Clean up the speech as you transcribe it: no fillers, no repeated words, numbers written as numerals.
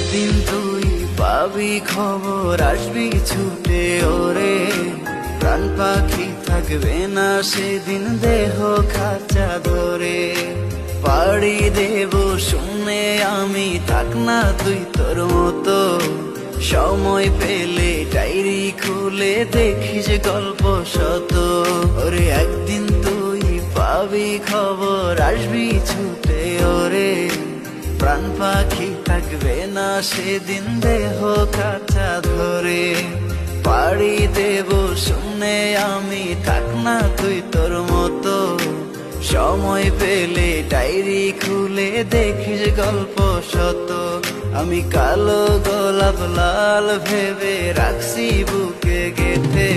একদিন তুই পাবি খবর, আসবি ছুটে ওরে। প্রাণ পাখি থাকবে না সেদিন দেহ খাঁচা ধরে। পাড়ি দেব শুনে আমি, থাক না তুই তোর মতো। সময় পেলে ডায়েরি খুলে দেখিস গল্প শত। ওরে একদিন তুই পাবি খবর, আসবি ছুটে ওরে। প্রাণ পাখি থাকবে না সেদিন দেহ কাঁচা ধরে। পাড়ি দেব শুনে আমি, থাক না তুই তোর মতো। সময় পেলে ডায়েরি খুলে দেখিস গল্প শত। আমি কালো গোলাপ লাল ভেবে রাখছি বুকে গেঁথে।